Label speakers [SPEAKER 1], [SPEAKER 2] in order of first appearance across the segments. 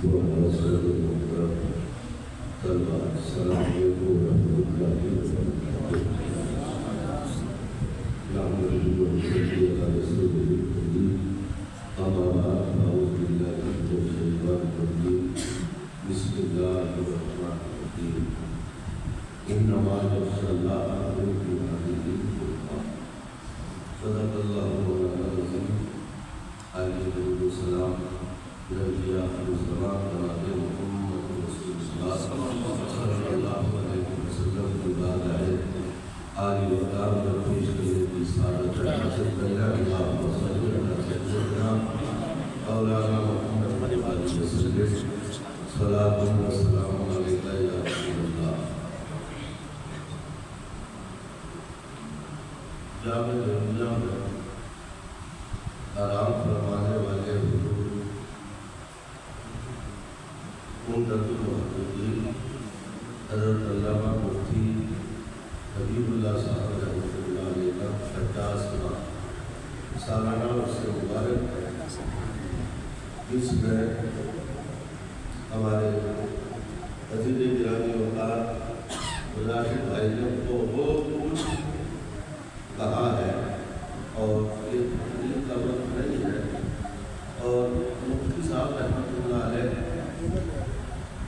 [SPEAKER 1] وعلى سيد المحترم طلبة السلام عليكم ورحمة الله وبركاته. نحمده ونصلي على رسوله الكريم. أما بعد أعوذ بالله من الشيطان الرجيم. بسم الله الرحمن الرحيم. إنما يخشى الله من عباده العلماء. صدق الله مولانا العظيم. عليه السلام. نبينا الزمان جناب محمد رسول الله صلی اللہ علیہ وسلم کی بات ہے. آج وقار میں پیش کرنے کی سعادت حاصل کرنا اللہ وسلم سیدنا مولانا محمد علیہ وسلم صلاۃ و سلام علیکہ یا رسول اللہ. جامع دنیا میں آرام فرمانے والے حضور عمدۃ المحققین حضرت علامہ مفتی حبیب اللہ صاحب رحمۃ اللہ علیہ کا 50واں سالانہ عرص مبارک ہے، جس میں ہمارے عزیز گرامی وقار مجاہد بھائی نے بہت کچھ کہا ہے اور یہ تقریر کا وقت نہیں ہے. اور مفتی صاحب رحمۃ اللہ علیہ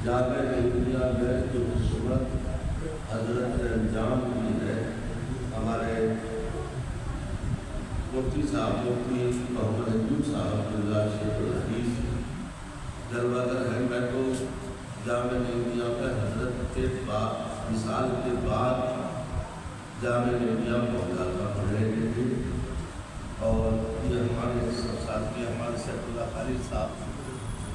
[SPEAKER 1] جامع دنیا میں جو خدمت حضرت نے انجام دی ہے، ہمارے مفتی صاحب مفتی محمد انجم صاحب اللہ شیخ الحدیث جلوہ گر ہے. میں تو جامع دنیا میں حضرت کے بعد مثال کے بعد جامع دنیا پہنچا تھا پڑھنے کے لیے. اور یہ ہمارے ساتھی ہمارے سیف اللہ خالد صاحب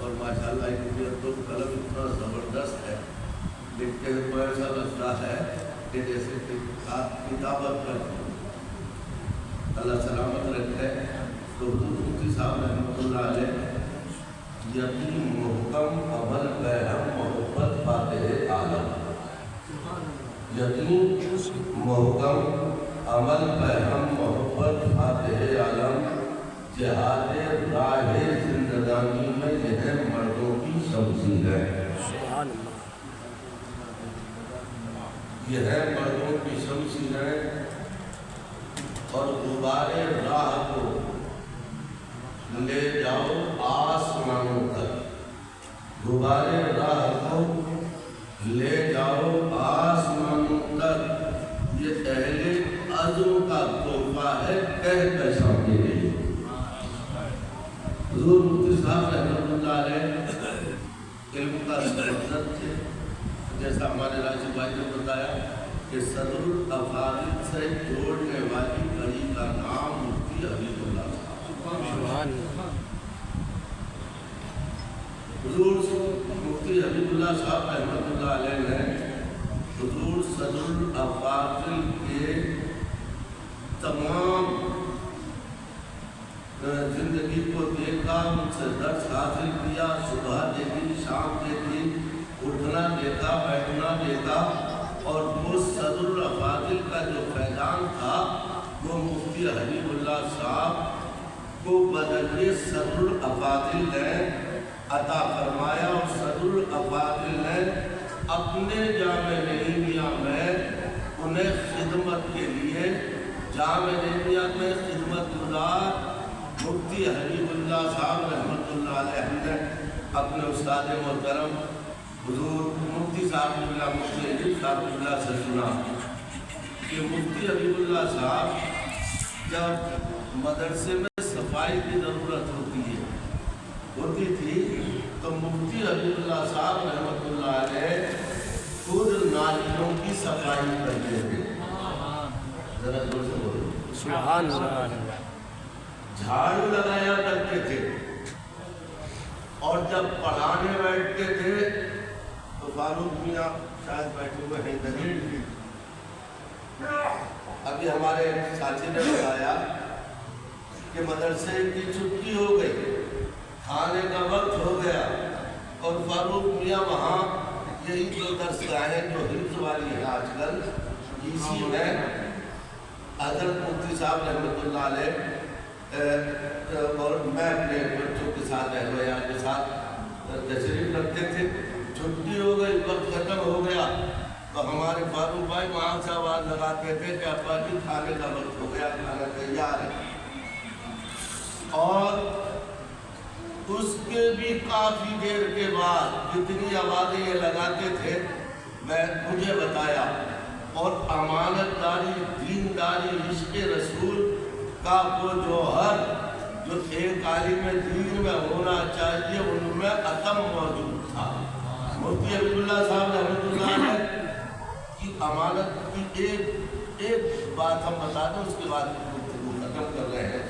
[SPEAKER 1] اور ماشاءاللہ ان کے قلم اتنا زبردست ہے، لکھتے ہوئے کو ایسا لگتا ہے کہ جیسے کتابت پر اللہ سلامت رکھے. تو حضور مفتی صاحب رحمۃ اللہ علیہ یقین محکم عمل بہم محبت فاتح عالم. یقین محکم عمل بہم محبت فاتح عالم. جہاد راہ زندگانی میں یہ ہے مردوں کی شمشیر ہے. یہ ہے مردوں کی شمشیر ہے. اور غبارے راہ کو لے جاؤ آسمانوں تک. غبارے راہ کو لے جاؤ آسمانوں تک. یہ اہل عزم کا تحفہ ہے کہہ کر سامنے لے. حضور مفتی صاحب رحمۃ اللہ علیہ علم کا سرزد تھے. جیسا ہمارے راشد بھائی نے بتایا کہ صدر الافاضل سے جوڑنے والی کڑی کا نام مفتی حبیب اللہ صاحب. حضور مفتی حبیب اللہ صاحب رحمۃ اللہ علیہ نے حضور صدر الافاضل کے تمام زندگی کو دیکھا، ان سے درس حاصل کیا. صبح دیکھی، شام دیکھی، اٹھنا دیکھا، بیٹھنا دیکھا. اور وہ صدر الافاضل کا جو فیضان تھا وہ مفتی حبیب اللہ صاحب کو بدلے صدر الافاضل نے عطا فرمایا. اور صدر الافاضل نے اپنے جامع نعیمیہ میں انہیں خدمت کے لیے جامع نعیمیہ میں خدمت گزار مفتی حبیب اللہ صاحب رحمۃ اللہ علیہ نے اپنے استاد محترم حضور مفتی صاحب اللہ مفتی حبیب صاحب اللہ سے سنا کہ مفتی حبیب اللہ صاحب جب مدرسے میں صفائی کی ضرورت ہوتی تھی تو مفتی حبیب اللہ صاحب رحمۃ اللہ علیہ خود نالیوں کی صفائی کرتے تھے. ذرا زور سے بولو سبحان اللہ. جھاڑو لگایا کرتے تھے. اور جب پڑھانے بیٹھتے تھے تو فاروق میاں شاید بیٹھے ہوئے ہیں دلیل. ابھی ہمارے ساتھی نے بتایا کہ مدرسے کی چھٹی ہو گئی، کھانے کا وقت ہو گیا اور فاروق میاں وہاں یہی جو درس گاہیں جو حفظ والی ہے آج کل اسی میں حضرت مفتی صاحب رحمۃ اللہ علیہ اور میں اپنے بچوں کے ساتھ اہل ویال کے ساتھ تشریف رکھتے تھے. چھٹی ہو گئی, وقت ختم ہو گیا تو ہمارے فاروق بھائی وہاں سے آواز لگاتے تھے کہ ابا جی کھانے کا وقت ہو گیا, کھانا تیار ہے. اور اس کے بھی کافی دیر کے بعد جتنی آوازیں یہ لگاتے تھے مجھے بتایا, اور امانت داری, دینداری, عشق رسول کا وہ جوہر جو ایک عالم دین میں ہونا چاہیے ان میں عدم موجود تھا. مفتی حبیب اللہ صاحب رحمۃ اللہ علیہ کی امانت کی ایک بات ہم بتا دیں, اس کے بعد گفتگو ختم کر رہے ہیں.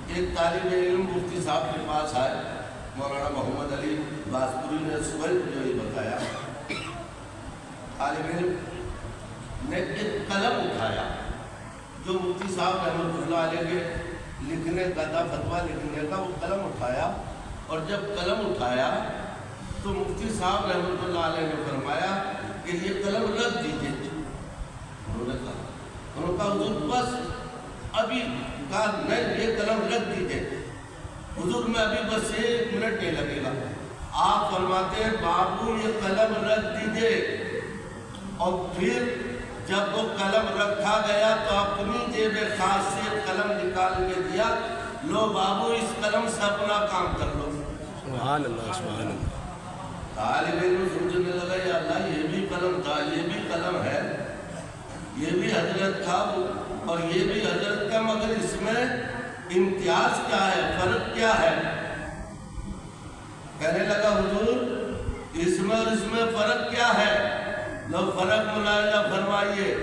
[SPEAKER 1] ایک طالب علم مفتی صاحب کے پاس آئے, مولانا محمد علی بازپوری نے صبح مجھے یہ بتایا. طالب علم نے ایک قلم اٹھایا جو مفتی صاحب رحمۃ اللہ علیہ کے لکھنے کا تھا, فتویٰ لکھنے کا, وہ قلم اٹھایا. اور جب قلم اٹھایا تو مفتی صاحب رحمۃ اللہ علیہ نے فرمایا کہ یہ قلم رکھ دیجیے. انہوں نے کہا حضور بس ابھی, کہا نہیں یہ قلم رکھ دیجیے حضور, میں ابھی بس 1 منٹ نہیں لگے گا. آپ فرماتے ہیں بابو یہ قلم رکھ دیجیے. اور پھر جب وہ قلم رکھا گیا تو اپنی جیب خاص سے قلم نکال کے دیا, لو بابو اس قلم سے اپنا کام کر لو.
[SPEAKER 2] سبحان اللہ, سبحان اللہ.
[SPEAKER 1] طالب علم سوچنے لگا یا اللہ یہ بھی قلم تھا, یہ بھی قلم ہے, یہ بھی حضرت تھا اور یہ بھی حضرت کا, مگر اس میں امتیاز کیا ہے, فرق کیا ہے؟ کہنے لگا حضور اس میں اور اس میں فرق کیا ہے؟ لو فرق ملاحظہ فرمائیے.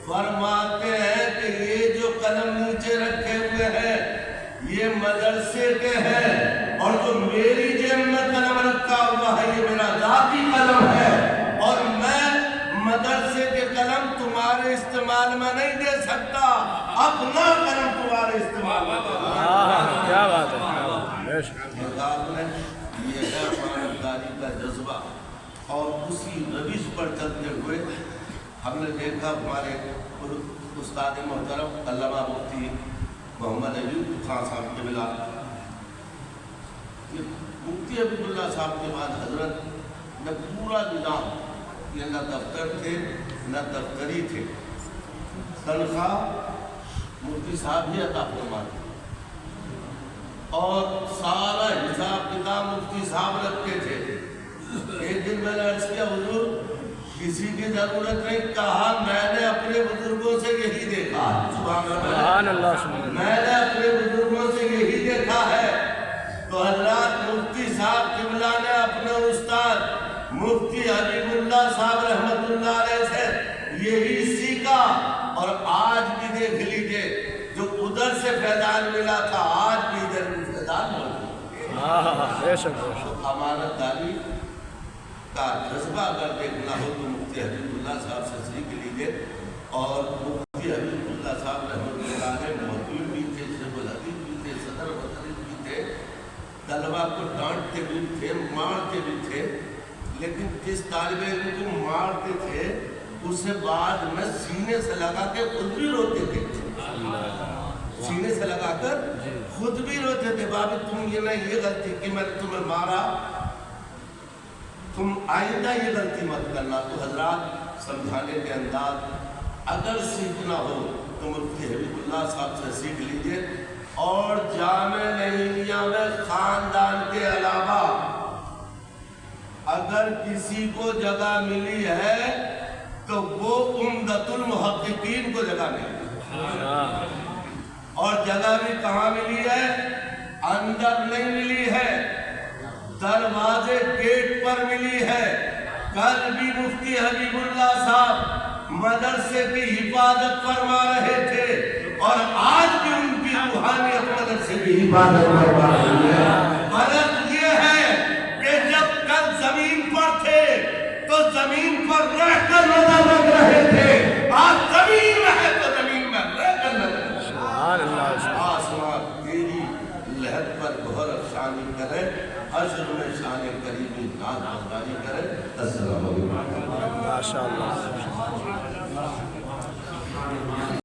[SPEAKER 1] فرماتے ہیں کہ یہ جو قلم نیچے رکھے ہوئے ہیں یہ مدرسے کے ہیں, اور جو میری جیب میں قلم رکھا ہوا ہے یہ میرا ذاتی قلم ہے, اور میں مدرسے کے قلم تمہارے استعمال میں نہیں دے سکتا, اپنا قلم تمہارے استعمال میں دے سکتا.
[SPEAKER 2] کیا بات ہے,
[SPEAKER 1] یہ ہے امانتداری کا جذبہ. اور اسی روش پر چلتے ہوئے ہم نے دیکھا ہمارے استاد محترم علامہ مفتی محمد ایوب خان صاحب کے ملا, مفتی حبیب اللہ صاحب کے بعد حضرت نے پورا نظام, یہ نہ دفتر تھے نہ دفتری تھے, تنخواہ مفتی صاحب ہی عطا فرماتے اور سارا حساب کتاب مفتی صاحب رکھتے تھے. ایک دن میں نے عرض کیا حضور کسی کی ضرورت نہیں, کہا میں نے اپنے بزرگوں سے یہی دیکھا. سبحان اللہ, میں نے اپنے بزرگوں سے یہی دیکھا ہے. تو حضرات مفتی صاحب قبلہ نے اپنے استاد مفتی حبیب اللہ صاحب رحمۃ اللہ علیہ سے یہی سیکھا, اور آج بھی دیکھ لیجئے جو ادھر سے فیضان ملا تھا آج بھی ادھر بھی فیضان موجود ہے. امانت داری کا جذبہ اگر دیکھنا ہو تو مفتی حبیب اللہ صاحب سے سیکھ لیجئے. اور مفتی حبیب اللہ صاحب رحمۃ اللہ علیہ محتوی بھی تھے, شیخ الحدیث بھی تھے, صدر مدرس بھی تھے, طلبہ کو ڈانٹتے بھی تھے, مارتے بھی تھے, لیکن جس طالب علم کو مارتے تھے اسے بعد میں سینے سے لگا کے خود بھی روتے تھے. سینے سے لگا کر خود بھی روتے تھے, بابا تم یہ نہیں, یہ غلطی کہ میں نے تمہیں مارا, تم آئندہ یہ غلطی مت کرنا. تو حضرات سمجھانے کے انداز اگر سیکھنا ہو تو مفتی حبیب اللہ صاحب سے سیکھ لیجئے. اور جامع نعیمیہ میں خاندان کے علاوہ اگر کسی کو جگہ ملی ہے تو وہ عمدۃ المحققین کو جگہ ملی, اور جگہ بھی کہاں ملی ہے؟ اندر نہیں ملی ہے, دروازے گیٹ پر ملی ہے. کل بھی مفتی حبیب اللہ صاحب مدرسے کی حفاظت فرما رہے تھے, اور آج بھی ان کی روحانیت مدرسے کی حفاظت فرما رہی ہے. فرق یہ ہے کہ جب کل زمین پر تھے تو زمین پر رہ کر نظر رکھ رہے تھے, آج زمین میں ہے تو زمین میں رہ کر نظر رکھ رہے ہیں. آسمان تیری لہر پر گہر افشانی کرے, حشر میں شان قریبی ناز برداری کرے. السلام علیکم.
[SPEAKER 2] ماشاءاللہ.